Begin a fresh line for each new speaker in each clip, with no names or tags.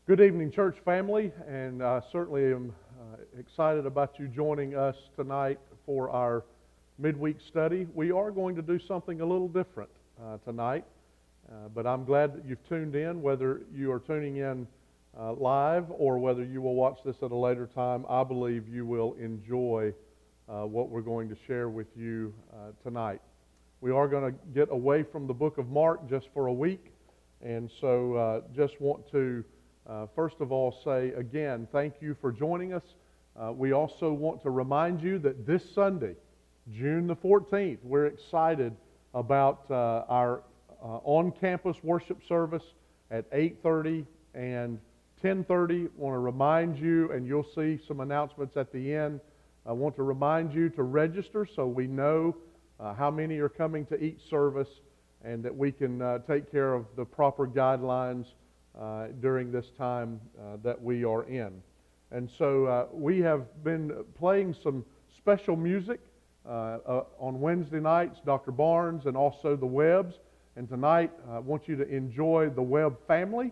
Good evening, church family, and I certainly am excited about you joining us tonight for our midweek study. We are going to do something a little different tonight, but I'm glad that you've tuned in, whether you are tuning in live or whether you will watch this at a later time. I believe you will enjoy what we're going to share with you tonight. We are going to get away from the book of Mark just for a week, and so just want to first of all say again, thank you for joining us. We also want to remind you that this Sunday, June the 14th, we're excited about our on-campus worship service at 8:30 and 10:30. I want to remind you, and you'll see some announcements at the end. I want to remind you to register so we know how many are coming to each service and that we can take care of the proper guidelines during this time that we are in. And so we have been playing some special music on Wednesday nights, Dr. Barnes and also the Webbs. And tonight I want you to enjoy the Webb family.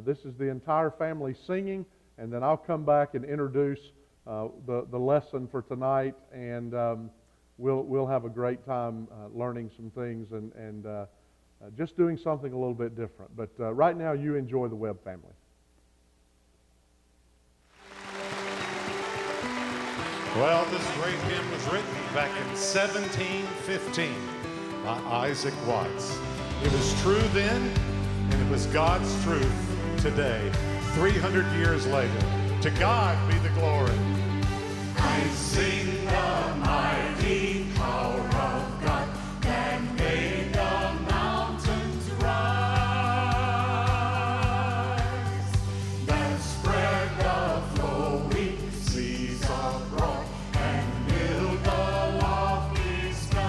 This is the entire family singing, and then I'll come back and introduce the lesson for tonight, and we'll have a great time learning some things and just doing something a little bit different. But right now, you enjoy the Webb family.
Well, this great hymn was written back in 1715 by Isaac Watts. It was true then, and it was God's truth today, 300 years later. To God be the glory.
I sing the mighty power of God that made the mountains rise, that spread the flowing seas abroad and filled the lofty skies.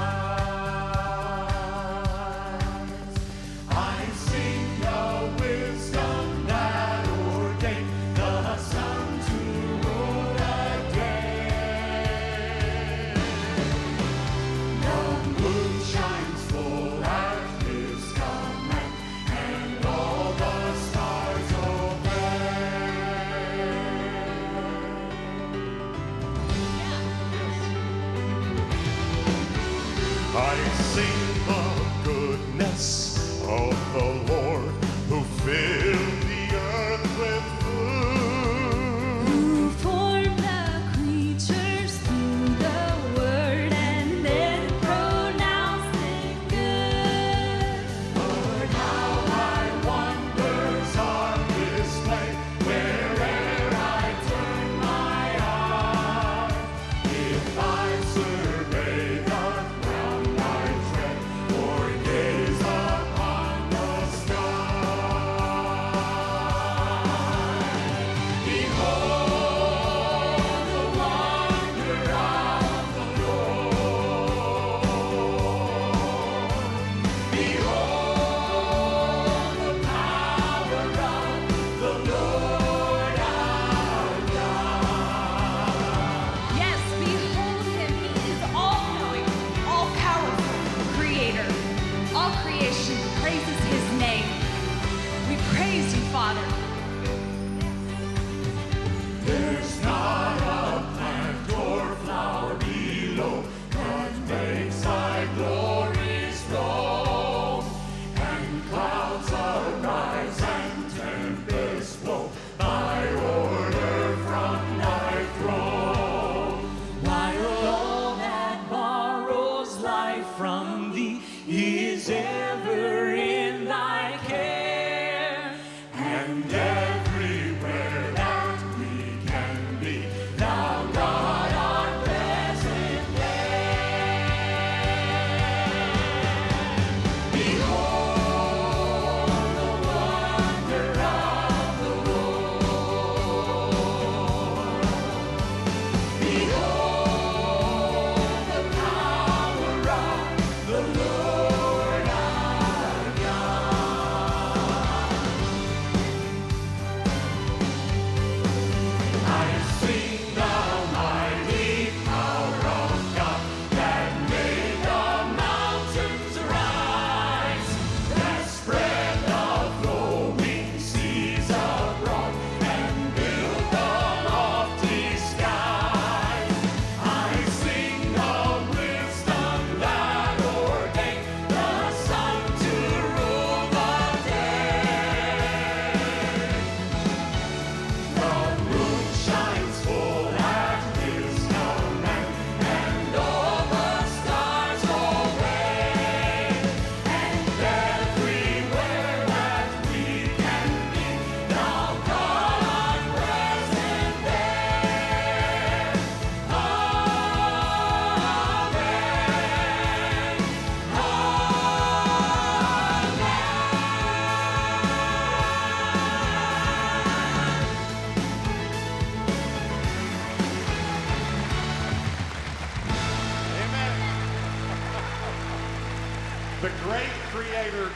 I sing the wisdom that ordained the sun to rule the day.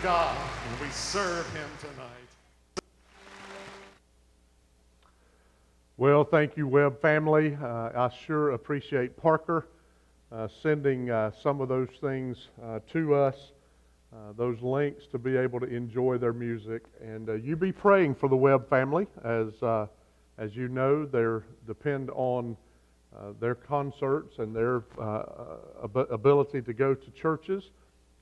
God, and we serve him tonight.
Well, thank you, Webb family. I sure appreciate Parker sending some of those things to us, those links to be able to enjoy their music. And you be praying for the Webb family. As you know, they depend on their concerts and their ability to go to churches.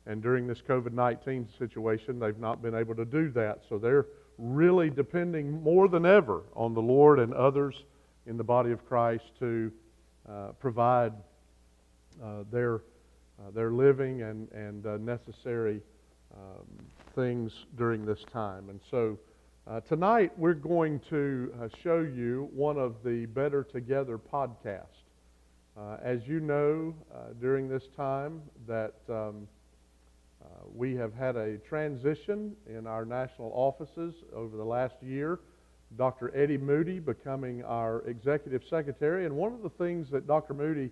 And during this COVID-19 situation, they've not been able to do that. So they're really depending more than ever on the Lord and others in the body of Christ to provide their living and necessary things during this time. And so tonight we're going to show you one of the Better Together podcasts. As you know, during this time that we have had a transition in our national offices over the last year. Dr. Eddie Moody becoming our executive secretary. And one of the things that Dr. Moody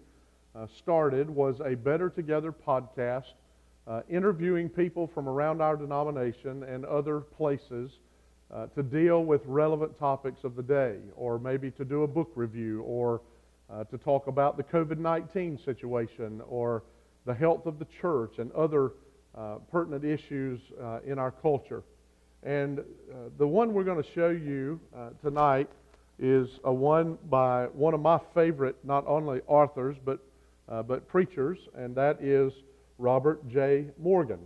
started was a Better Together podcast, interviewing people from around our denomination and other places to deal with relevant topics of the day, or maybe to do a book review, or to talk about the COVID-19 situation, or the health of the church and other pertinent issues in our culture. And the one we're going to show you tonight is a one by one of my favorite, not only authors, but preachers, and that is Robert J. Morgan.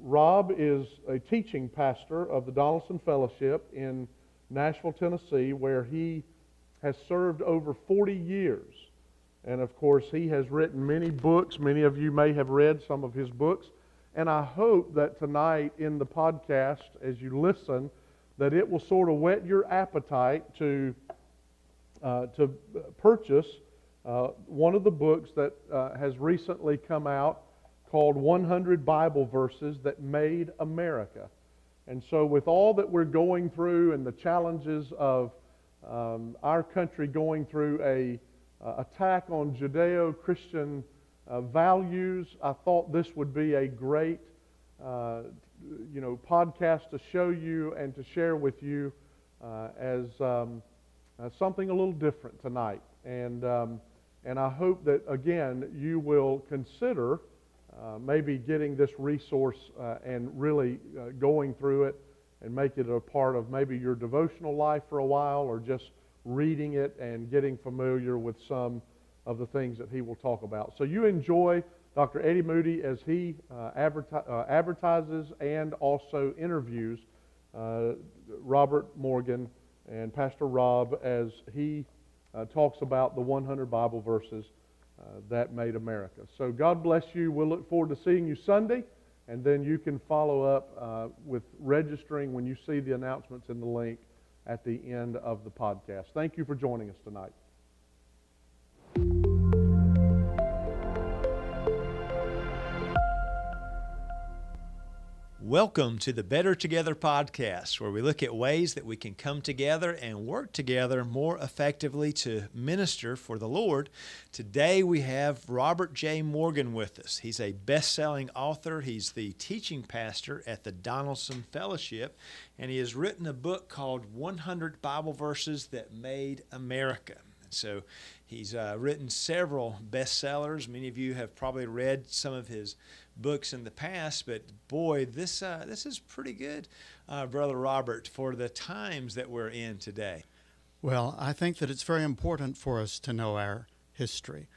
Rob is a teaching pastor of the Donaldson Fellowship in Nashville, Tennessee, where he has served over 40 years. And of course, he has written many books. Many of you may have read some of his books. And I hope that tonight in the podcast, as you listen, that it will sort of whet your appetite to purchase one of the books that has recently come out called 100 Bible Verses That Made America. And so with all that we're going through and the challenges of our country going through a attack on Judeo-Christian values, I thought this would be a great podcast to show you and to share with you as something a little different tonight. And I hope that, again, you will consider maybe getting this resource and really going through it and make it a part of maybe your devotional life for a while, or just reading it and getting familiar with some of the things that he will talk about. So you enjoy Dr. Eddie Moody as he advertises and also interviews Robert Morgan and Pastor Rob as he talks about the 100 Bible verses that made America. So God bless you. We'll look forward to seeing you Sunday, and then you can follow up with registering when you see the announcements in the link at the end of the podcast. Thank you for joining us tonight.
Welcome to the Better Together podcast, where we look at ways that we can come together and work together more effectively to minister for the Lord. Today we have Robert J. Morgan with us. He's a best-selling author. He's the teaching pastor at the Donaldson Fellowship, and he has written a book called 100 Bible Verses That Made America. So he's written several bestsellers. Many of you have probably read some of his books in the past, but boy, this is pretty good, Brother Robert, for the times that we're in today.
Well, I think that it's very important for us to know our history.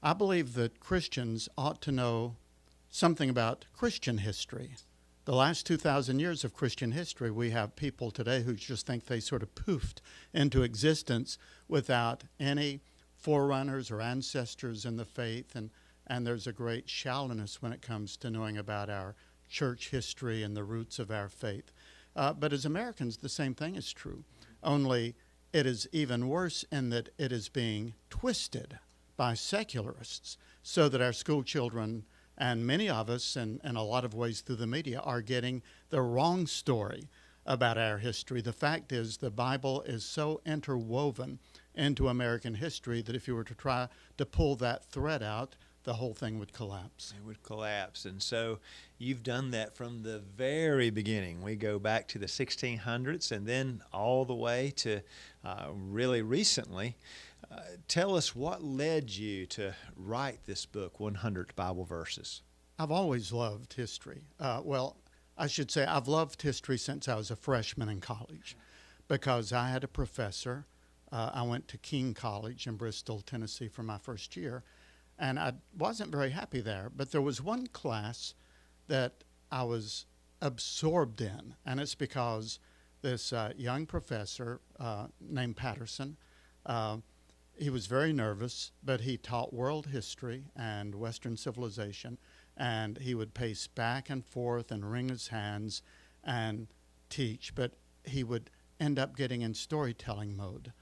I believe that Christians ought to know something about Christian history. The last 2,000 years of Christian history, we have people today who just think they sort of poofed into existence without any forerunners or ancestors in the faith, and there's a great shallowness when it comes to knowing about our church history and the roots of our faith. But as Americans, the same thing is true, only it is even worse in that it is being twisted by secularists so that our school children and many of us, in a lot of ways through the media, are getting the wrong story about our history. The fact is the Bible is so interwoven into American history that if you were to try to pull that thread out the whole thing would collapse.
It would collapse. And so you've done that from the very beginning. We go back to the 1600s and then all the way to really recently. Tell us what led you to write this book, 100 Bible Verses.
I've always loved history. Well, I should say I've loved history since I was a freshman in college, because I had a professor. I went to King College in Bristol, Tennessee for my first year, and I wasn't very happy there. But there was one class that I was absorbed in, and it's because this young professor named Patterson, he was very nervous, but he taught world history and Western civilization, and he would pace back and forth and wring his hands and teach, but he would end up getting in storytelling mode.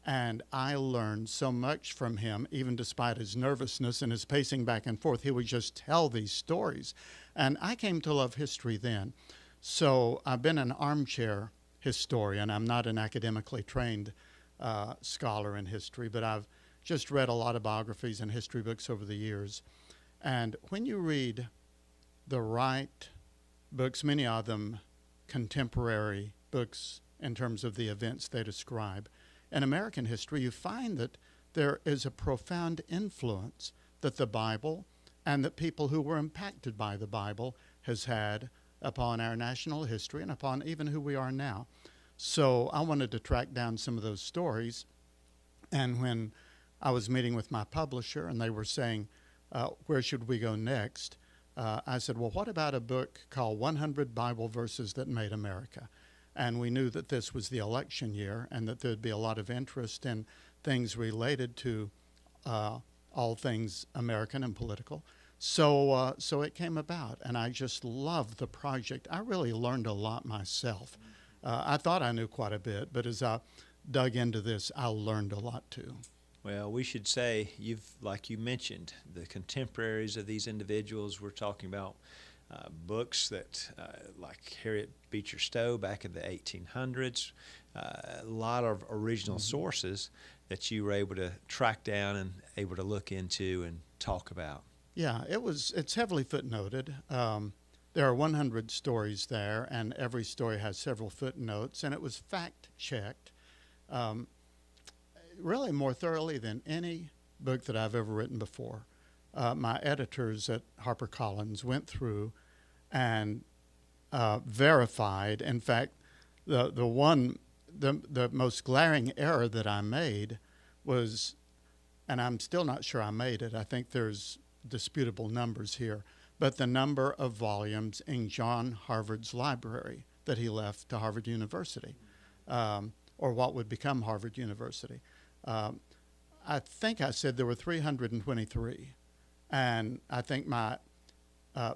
And I learned so much from him, even despite his nervousness and his pacing back and forth. He would just tell these stories. And I came to love history then. So I've been an armchair historian. I'm not an academically trained scholar in history, but I've just read a lot of biographies and history books over the years. And when you read the right books, many of them contemporary books in terms of the events they describe, in American history, you find that there is a profound influence that the Bible and that people who were impacted by the Bible has had upon our national history and upon even who we are now. So I wanted to track down some of those stories. And when I was meeting with my publisher and they were saying, where should we go next? I said, well, what about a book called 100 Bible Verses That Made America? And we knew that this was the election year and that there'd be a lot of interest in things related to all things American and political. So it came about, and I just loved the project. I really learned a lot myself. I thought I knew quite a bit, but as I dug into this, I learned a lot too.
Well, we should say, like you mentioned, the contemporaries of these individuals. We're talking about books that, like Harriet Beecher Stowe back in the 1800s, a lot of original sources that you were able to track down and able to look into and talk about.
Yeah, it's heavily footnoted. There are 100 stories there, and every story has several footnotes, and it was fact-checked really more thoroughly than any book that I've ever written before. My editors at HarperCollins went through and verified. In fact, the most glaring error that I made was, and I'm still not sure I made it, I think there's disputable numbers here, but the number of volumes in John Harvard's library that he left to Harvard University, or what would become Harvard University. I think I said there were 323. And I think my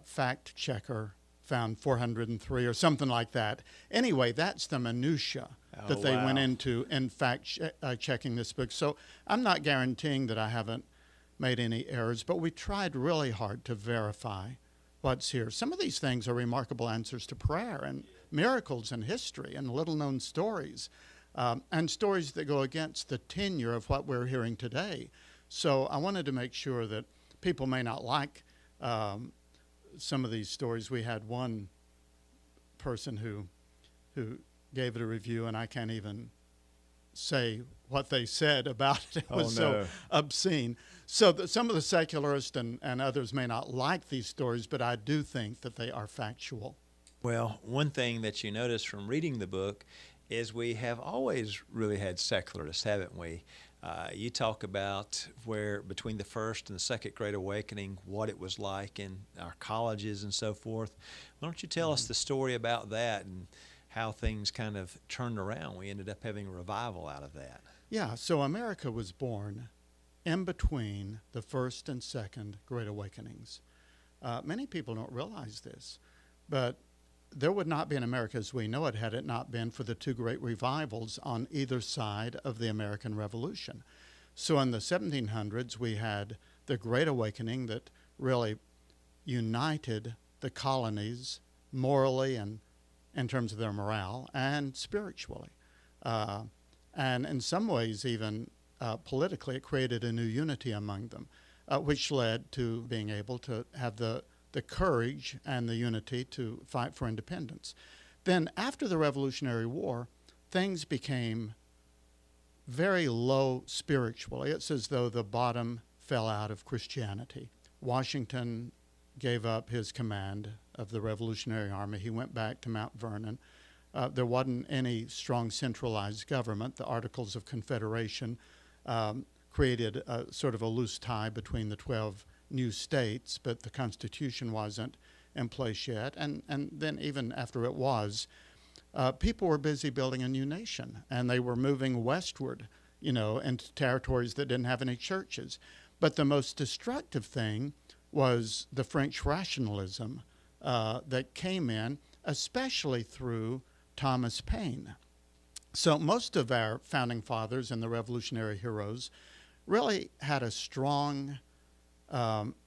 fact checker found 403 or something like that. Anyway, that's the minutia that they went into in fact checking this book. So I'm not guaranteeing that I haven't made any errors, but we tried really hard to verify what's here. Some of these things are remarkable answers to prayer and miracles in history and little-known stories, and stories that go against the tenure of what we're hearing today. So I wanted to make sure that people may not like some of these stories. We had one person who gave it a review, and I can't even say what they said about it. It was so obscene. So some of the secularists and others may not like these stories, but I do think that they are factual.
Well, one thing that you notice from reading the book is we have always really had secularists, haven't we? You talk about where between the First and the Second Great Awakening, what it was like in our colleges and so forth. Why don't you tell us the story about that and how things kind of turned around? We ended up having a revival out of that.
Yeah, so America was born in between the First and Second Great Awakenings. Many people don't realize this, but there would not be an America as we know it had it not been for the two great revivals on either side of the American Revolution. So in the 1700s, we had the Great Awakening that really united the colonies morally and in terms of their morale and spiritually. And in some ways, even politically, it created a new unity among them. which led to being able to have the courage and the unity to fight for independence. Then after the Revolutionary War, things became very low spiritually. It's as though the bottom fell out of Christianity. Washington gave up his command of the Revolutionary Army. He went back to Mount Vernon. There wasn't any strong centralized government. The Articles of Confederation created a sort of a loose tie between the 12 new states, but the Constitution wasn't in place yet. And then even after it was, people were busy building a new nation, and they were moving westward, into territories that didn't have any churches. But the most destructive thing was the French rationalism that came in, especially through Thomas Paine. So most of our founding fathers and the revolutionary heroes really had a strong,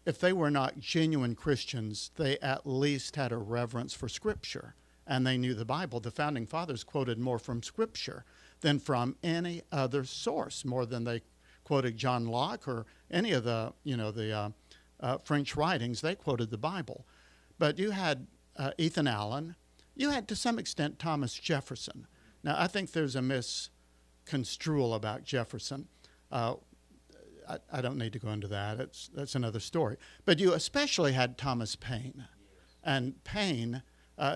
if they were not genuine Christians, they at least had a reverence for Scripture, and they knew the Bible. The founding fathers quoted more from Scripture than from any other source, more than they quoted John Locke or any of the French writings. They quoted the Bible. But you had Ethan Allen. You had, to some extent, Thomas Jefferson. Now, I think there's a misconstrual about Jefferson. I don't need to go into that. That's another story. But you especially had Thomas Paine. And Paine,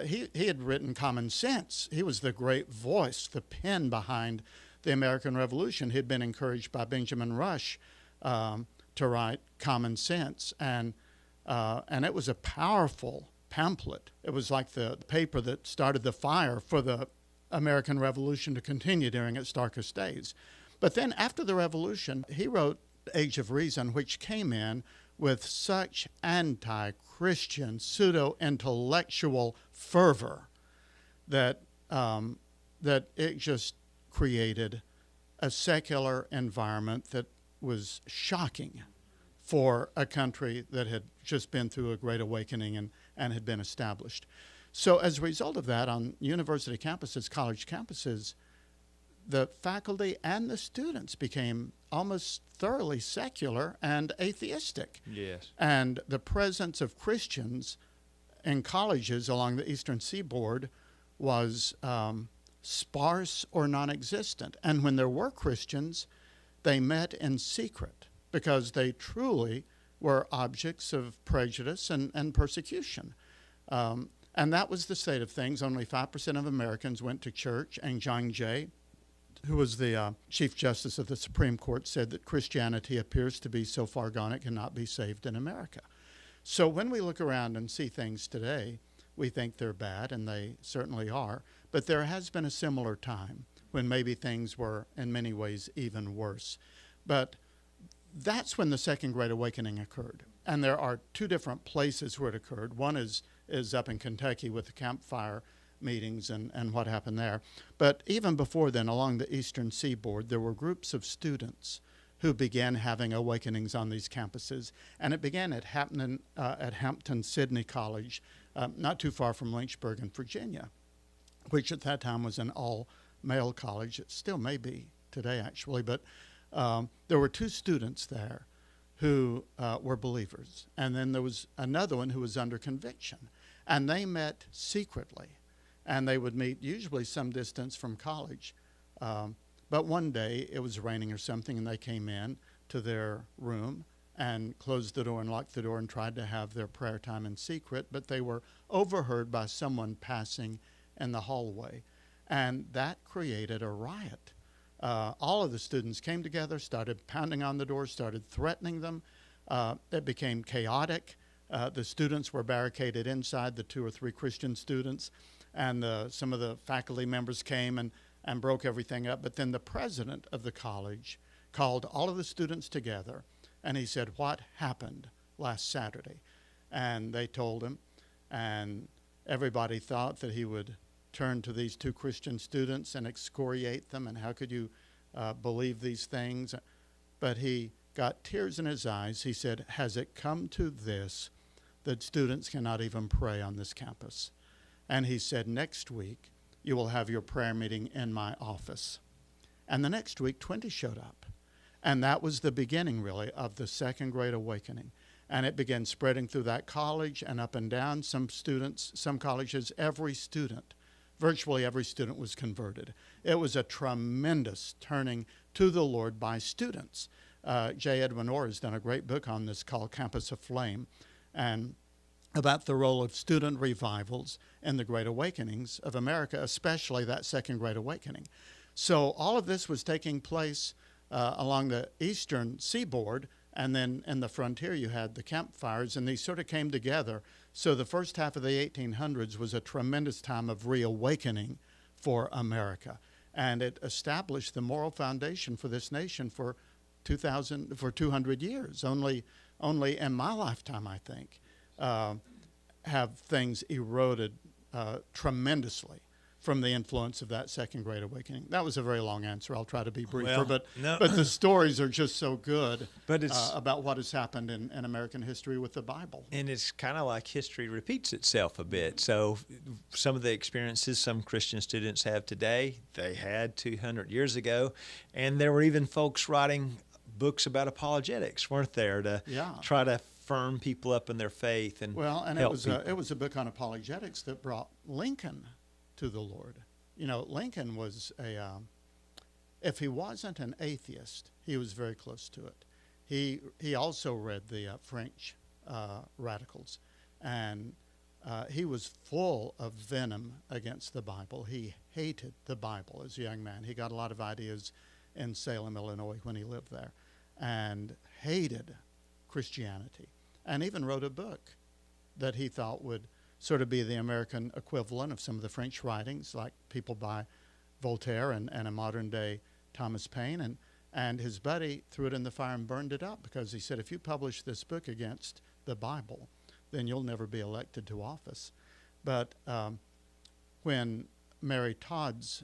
he had written Common Sense. He was the great voice, the pen behind the American Revolution. He'd been encouraged by Benjamin Rush to write Common Sense. And it was a powerful pamphlet. It was like the paper that started the fire for the American Revolution to continue during its darkest days. But then after the Revolution, he wrote Age of Reason, which came in with such anti-Christian, pseudo-intellectual fervor that it just created a secular environment that was shocking for a country that had just been through a great awakening and had been established. So as a result of that, on university campuses, college campuses, the faculty and the students became almost thoroughly secular and atheistic.
Yes.
And the presence of Christians in colleges along the eastern seaboard was sparse or non-existent. And when there were Christians, they met in secret because they truly were objects of prejudice and persecution. And that was the state of things. Only 5% of Americans went to church, and John Jay, who was the Chief Justice of the Supreme Court, said that Christianity appears to be so far gone it cannot be saved in America. So when we look around and see things today, we think they're bad, and they certainly are. But there has been a similar time when maybe things were in many ways even worse. But that's when the Second Great Awakening occurred. And there are two different places where it occurred. One is up in Kentucky with the campfire meetings and what happened there. But even before then, along the eastern seaboard, there were groups of students who began having awakenings on these campuses. And it began at Hampton-Sydney College, not too far from Lynchburg in Virginia, which at that time was an all-male college. It still may be today, actually. But there were two students there who were believers. And then there was another one who was under conviction. And they met secretly. And they would meet usually some distance from college. But one day it was raining or something, and they came in to their room and closed the door and locked the door and tried to have their prayer time in secret. But they were overheard by someone passing in the hallway. And that created a riot. All of the students came together, started pounding on the doors, started threatening them. It became chaotic. The students were barricaded inside, the 2 or 3 Christian students, and some of the faculty members came and broke everything up. But then the president of the college called all of the students together, and he said, "What happened last Saturday?" And they told him, and everybody thought that he would turn to these 2 Christian students and excoriate them, and how could you believe these things? But he got tears in his eyes. He said, "Has it come to this that students cannot even pray on this campus?" And he said, "Next week, you will have your prayer meeting in my office." And the next week, 20 showed up. And that was the beginning, really, of the Second Great Awakening. And it began spreading through that college and up and down. Some students, some colleges, virtually every student was converted. It was a tremendous turning to the Lord by students. J. Edwin Orr has done a great book on this called Campus Aflame, and about the role of student revivals in the Great Awakenings of America, especially that Second Great Awakening. So all of this was taking place along the eastern seaboard, and then in the frontier you had the campfires, and these sort of came together. So the first half of the 1800s was a tremendous time of reawakening for America, and it established the moral foundation for this nation for 200 years. Only in my lifetime, I think, have things eroded tremendously from the influence of that Second Great Awakening. That was a very long answer. I'll try to be briefer, but the stories are just so good about what has happened in American history with the Bible.
And it's kind of like history repeats itself a bit. So some of the experiences some Christian students have today, they had 200 years ago. And there were even folks writing books about apologetics, weren't there, to try to firm people up in their faith and help
it was a book on apologetics that brought Lincoln to the Lord. You know, Lincoln was if he wasn't an atheist, he was very close to it. He also read the French radicals, and he was full of venom against the Bible. He hated the Bible as a young man. He got a lot of ideas in Salem, Illinois when he lived there, and hated Christianity, and even wrote a book that he thought would sort of be the American equivalent of some of the French writings, like people by Voltaire and a modern-day Thomas Paine. And his buddy threw it in the fire and burned it up because he said, if you publish this book against the Bible, then you'll never be elected to office. But when Mary Todd's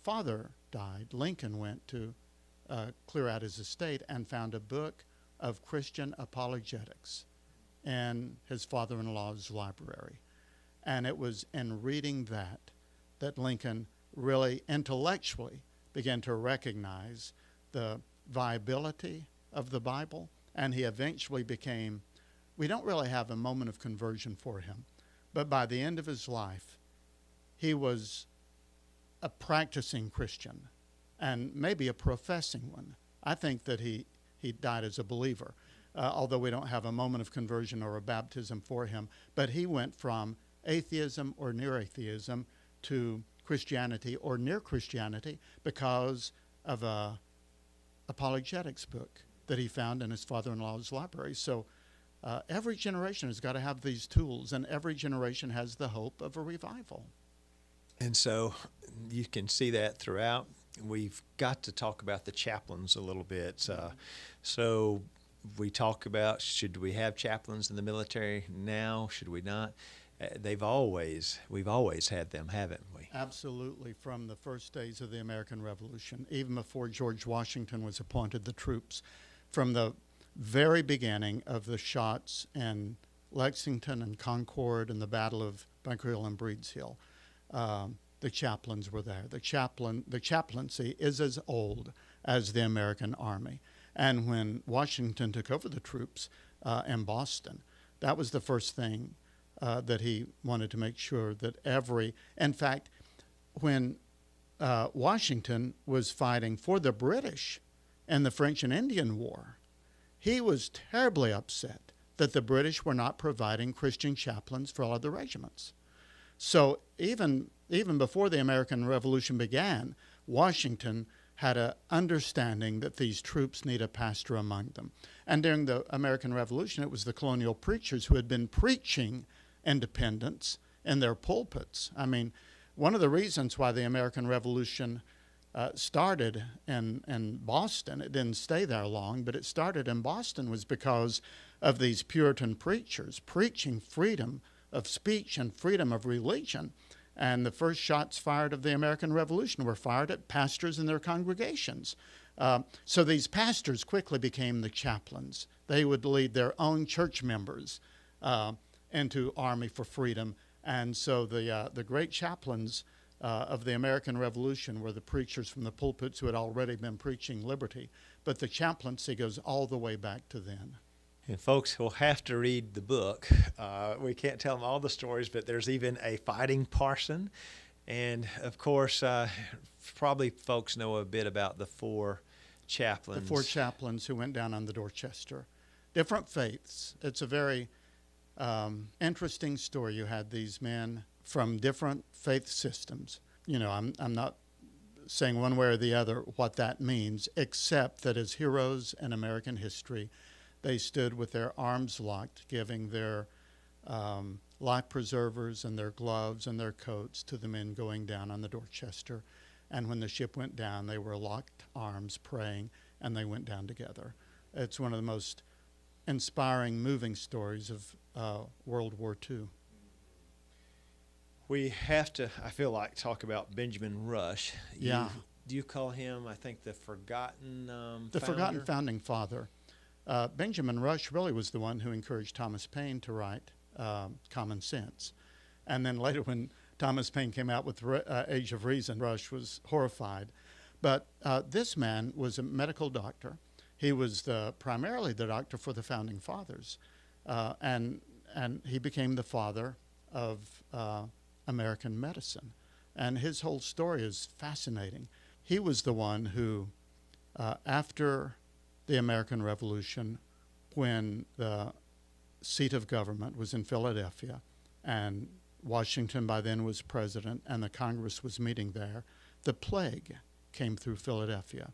father died, Lincoln went to clear out his estate and found a book of Christian apologetics in his father-in-law's library. And it was in reading that Lincoln really intellectually began to recognize the viability of the Bible, and he eventually became, we don't really have a moment of conversion for him, but by the end of his life, he was a practicing Christian and maybe a professing one. I think that he died as a believer. Although we don't have a moment of conversion or a baptism for him. But he went from atheism or near atheism to Christianity or near Christianity because of a apologetics book that he found in his father-in-law's library. So every generation has got to have these tools, and every generation has the hope of a revival.
And so you can see that throughout. We've got to talk about the chaplains a little bit. So we talk about, should we have chaplains in the military now? Should we not? We've always had them, haven't we?
Absolutely, from the first days of the American Revolution, even before George Washington was appointed the troops. From the very beginning of the shots in Lexington and Concord and the Battle of Bunker Hill and Breeds Hill, the chaplains were there. The chaplaincy is as old as the American Army. And when Washington took over the troops in Boston, that was the first thing that he wanted to make sure that in fact, when Washington was fighting for the British in the French and Indian War, he was terribly upset that the British were not providing Christian chaplains for all of the regiments. So even before the American Revolution began, Washington had an understanding that these troops need a pastor among them. And during the American Revolution, it was the colonial preachers who had been preaching independence in their pulpits. I mean, one of the reasons why the American Revolution started in Boston, it didn't stay there long, but it started in Boston, was because of these Puritan preachers preaching freedom of speech and freedom of religion. And the first shots fired of the American Revolution were fired at pastors and their congregations. So these pastors quickly became the chaplains. They would lead their own church members into Army for Freedom. And so the great chaplains of the American Revolution were the preachers from the pulpits who had already been preaching liberty, but the chaplaincy goes all the way back to then.
And folks will have to read the book. We can't tell them all the stories, but there's even a fighting parson. And, of course, probably folks know a bit about the four chaplains.
The four chaplains who went down on the Dorchester. Different faiths. It's a very interesting story. You had these men from different faith systems. You know, I'm not saying one way or the other what that means, except that as heroes in American history, they stood with their arms locked, giving their life preservers and their gloves and their coats to the men going down on the Dorchester. And when the ship went down, they were locked arms praying, and they went down together. It's one of the most inspiring, moving stories of World War II.
We have to, I feel like, talk about Benjamin Rush.
Yeah.
Do you call him, I think, the forgotten
The
founder?
forgotten founding father. Benjamin Rush really was the one who encouraged Thomas Paine to write Common Sense. And then later when Thomas Paine came out with Age of Reason, Rush was horrified. But this man was a medical doctor. He was primarily the doctor for the founding fathers. And he became the father of American medicine. And his whole story is fascinating. He was the one who, after the American Revolution, when the seat of government was in Philadelphia, and Washington by then was president, and the Congress was meeting there, the plague came through Philadelphia.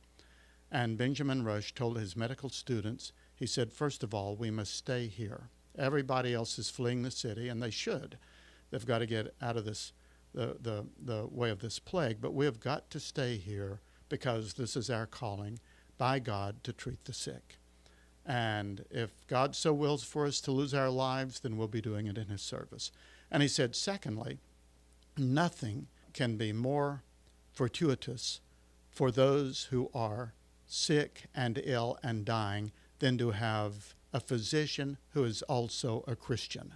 And Benjamin Rush told his medical students, he said, first of all, we must stay here. Everybody else is fleeing the city, and they should. They've got to get out of this, the way of this plague, but we have got to stay here because this is our calling by God to treat the sick. And if God so wills for us to lose our lives, then we'll be doing it in his service. And he said, secondly, nothing can be more fortuitous for those who are sick and ill and dying than to have a physician who is also a Christian.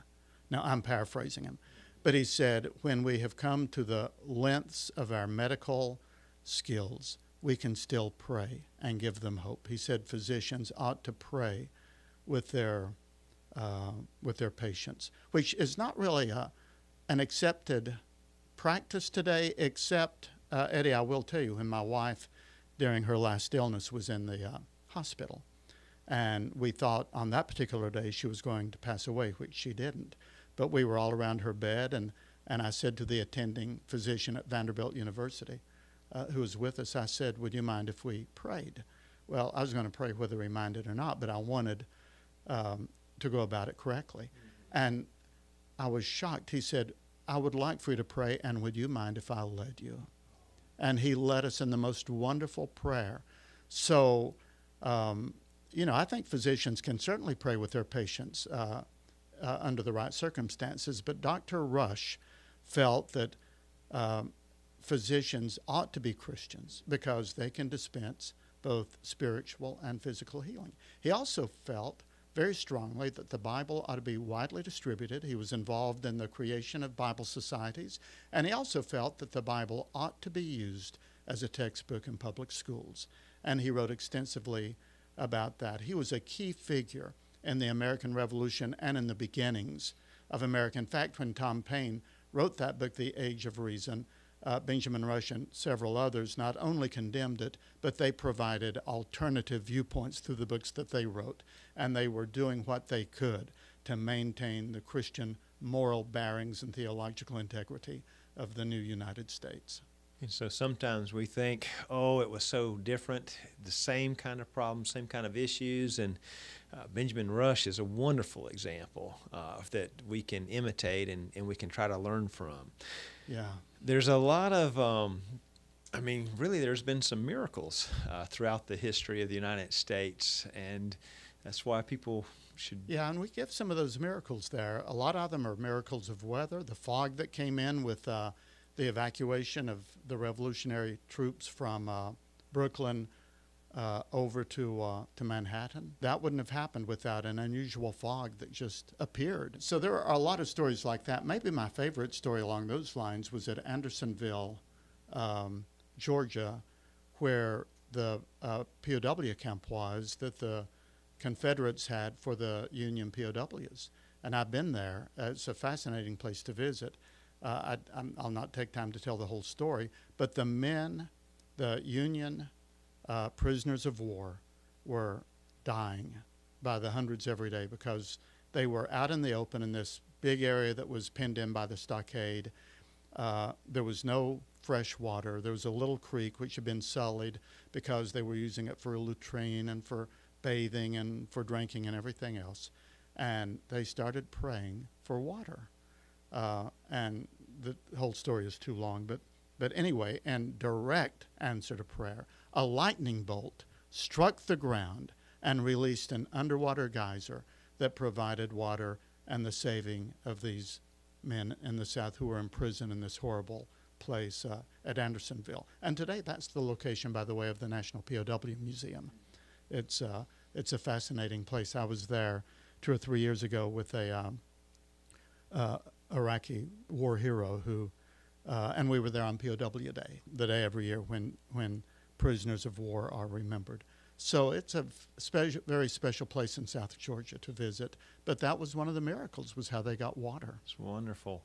Now, I'm paraphrasing him. But he said, when we have come to the lengths of our medical skills, we can still pray and give them hope. He said physicians ought to pray with their patients, which is not really an accepted practice today, except, Eddie, I will tell you, when my wife, during her last illness, was in the hospital, and we thought on that particular day she was going to pass away, which she didn't. But we were all around her bed, and I said to the attending physician at Vanderbilt University, who was with us, I said, would you mind if we prayed? Well, I was going to pray whether he minded or not, but I wanted to go about it correctly. And I was shocked. He said, I would like for you to pray, and would you mind if I led you? And he led us in the most wonderful prayer. So, I think physicians can certainly pray with their patients under the right circumstances, but Dr. Rush felt that physicians ought to be Christians because they can dispense both spiritual and physical healing. He also felt very strongly that the Bible ought to be widely distributed. He was involved in the creation of Bible societies, and he also felt that the Bible ought to be used as a textbook in public schools, and he wrote extensively about that. He was a key figure in the American Revolution and in the beginnings of America. In fact, when Tom Paine wrote that book, The Age of Reason, Benjamin Rush and several others not only condemned it, but they provided alternative viewpoints through the books that they wrote, and they were doing what they could to maintain the Christian moral bearings and theological integrity of the new United States.
And so sometimes we think, oh, it was so different, the same kind of problems, same kind of issues, and Benjamin Rush is a wonderful example that we can imitate and we can try to learn from.
Yeah.
There's a lot of, really there's been some miracles throughout the history of the United States, and that's why people should...
Yeah, and we give some of those miracles there. A lot of them are miracles of weather. The fog that came in with the evacuation of the revolutionary troops from Brooklyn over to Manhattan. That wouldn't have happened without an unusual fog that just appeared. So there are a lot of stories like that. Maybe my favorite story along those lines was at Andersonville, Georgia, where the POW camp was that the Confederates had for the Union POWs. And I've been there. It's a fascinating place to visit. I'll not take time to tell the whole story, but the men, the Union prisoners of war, were dying by the hundreds every day because they were out in the open in this big area that was penned in by the stockade. There was no fresh water. There was a little creek which had been sullied because they were using it for a latrine and for bathing and for drinking and everything else. And they started praying for water. And the whole story is too long, but anyway, in direct answer to prayer, a lightning bolt struck the ground and released an underwater geyser that provided water and the saving of these men in the South who were imprisoned in this horrible place at Andersonville. And today that's the location, by the way, of the National POW Museum. It's a fascinating place. I was there 2 or 3 years ago with a Iraqi war hero who, and we were there on POW Day, the day every year when prisoners of war are remembered. So it's a very special place in South Georgia to visit. But that was one of the miracles, was how they got water.
It's wonderful.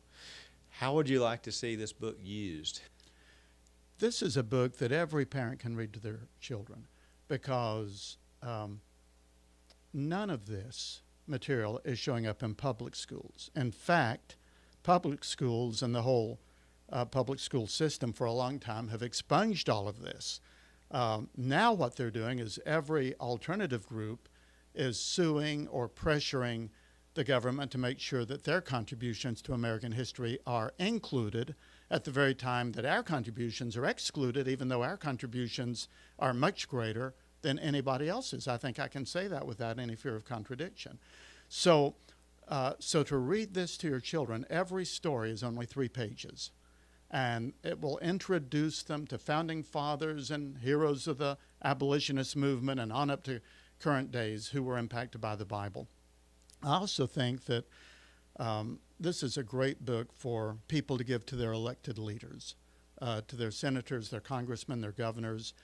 How would you like to see this book used?
This is a book that every parent can read to their children because none of this material is showing up in public schools. In fact, public schools and the whole public school system for a long time have expunged all of this. Now what they're doing is every alternative group is suing or pressuring the government to make sure that their contributions to American history are included at the very time that our contributions are excluded, even though our contributions are much greater than anybody else's. I think I can say that without any fear of contradiction. So to read this to your children, every story is only 3 pages. And it will introduce them to founding fathers and heroes of the abolitionist movement and on up to current days who were impacted by the Bible. I also think that this is a great book for people to give to their elected leaders, to their senators, their congressmen, their governors.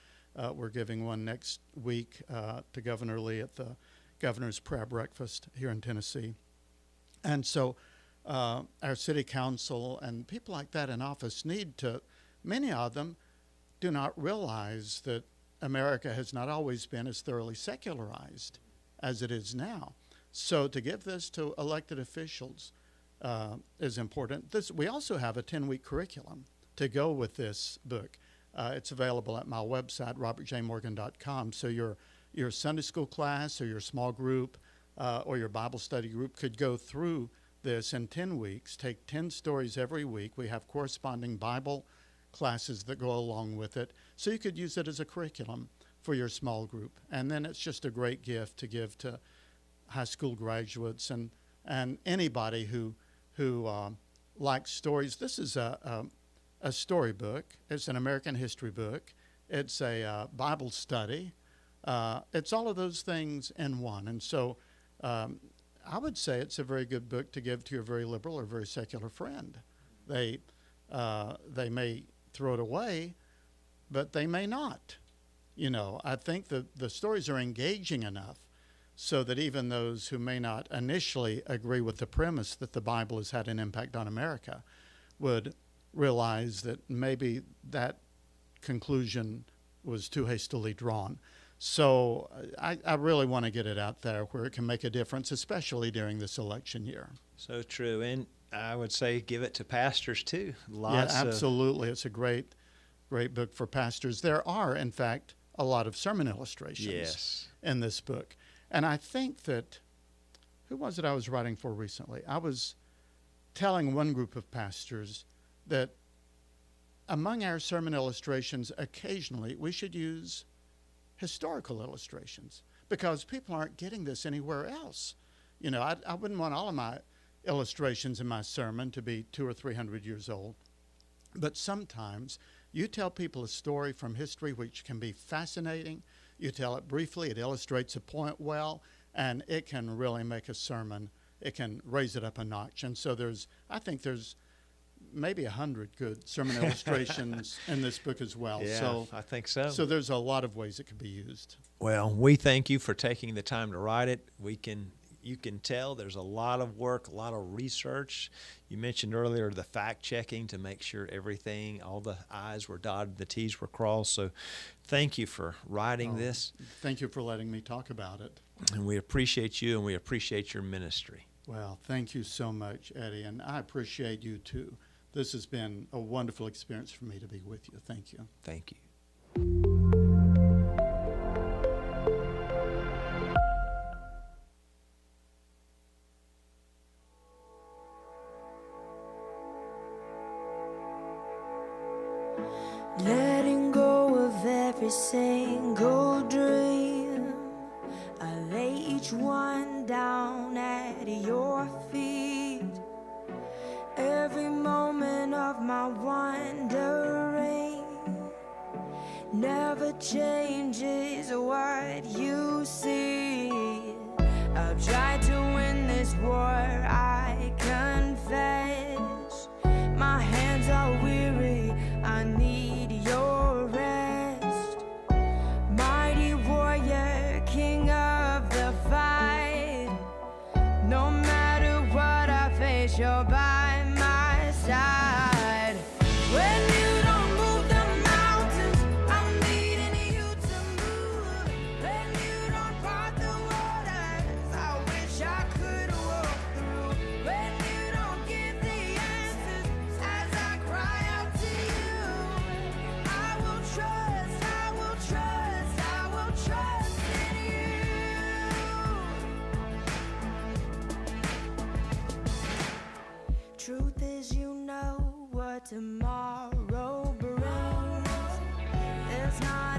We're giving one next week to Governor Lee at the Governor's Prayer Breakfast here in Tennessee. And so our city council and people like that in office need to, many of them do not realize that America has not always been as thoroughly secularized as it is now. So to give this to elected officials is important. We also have a 10-week curriculum to go with this book. It's available at my website, robertjmorgan.com. So your Sunday school class or your small group or your Bible study group could go through this in 10 weeks, take 10 stories every week. We have corresponding Bible classes that go along with it. So you could use it as a curriculum for your small group. And then it's just a great gift to give to high school graduates and anybody who likes stories. This is a storybook. It's an American history book. It's a Bible study. It's all of those things in one. And so I would say it's a very good book to give to your very liberal or very secular friend. They may throw it away, but they may not. You know, I think the stories are engaging enough so that even those who may not initially agree with the premise that the Bible has had an impact on America would realize that maybe that conclusion was too hastily drawn. So I really want to get it out there where it can make a difference, especially during this election year.
So true. And I would say give it to pastors too.
Yeah, absolutely. It's a great book for pastors. There are, in fact, a lot of sermon illustrations in this book. And I think that, who was it I was writing for recently? I was telling one group of pastors that among our sermon illustrations, occasionally we should use historical illustrations because people aren't getting this anywhere else. You know, I wouldn't want all of my illustrations in my sermon to be 200 or 300 years old. But sometimes you tell people a story from history which can be fascinating, You tell it briefly, it illustrates a point well, and it can really make a sermon. It can raise it up a notch. And so I think there's maybe 100 good sermon illustrations in this book as well.
Yeah,
So
I think so.
So there's a lot of ways it could be used.
Well, we thank you for taking the time to write it. You can tell there's a lot of work, a lot of research. You mentioned earlier the fact checking to make sure everything, all the I's were dotted, the T's were crossed. So thank you for writing this.
Thank you for letting me talk about it.
And we appreciate you, and we appreciate your ministry.
Well, thank you so much, Eddie, and I appreciate you too. This has been a wonderful experience for me to be with you. Thank you.
Thank you.
Letting go of every single dream, I lay each one down at your feet. Every moment of my wandering never changes what you see. I've tried to win this war, I confess. My hands are weary, I need your rest. Mighty warrior, king of the fight. No matter what I face, you're by my side. When you don't move the mountains, I'm needing you to move. When you don't part the waters, I wish I could walk through. When you don't give the answers as I cry out to you, I will trust, I will trust, I will trust in you. Truth is, you know what tomorrow brings. There's not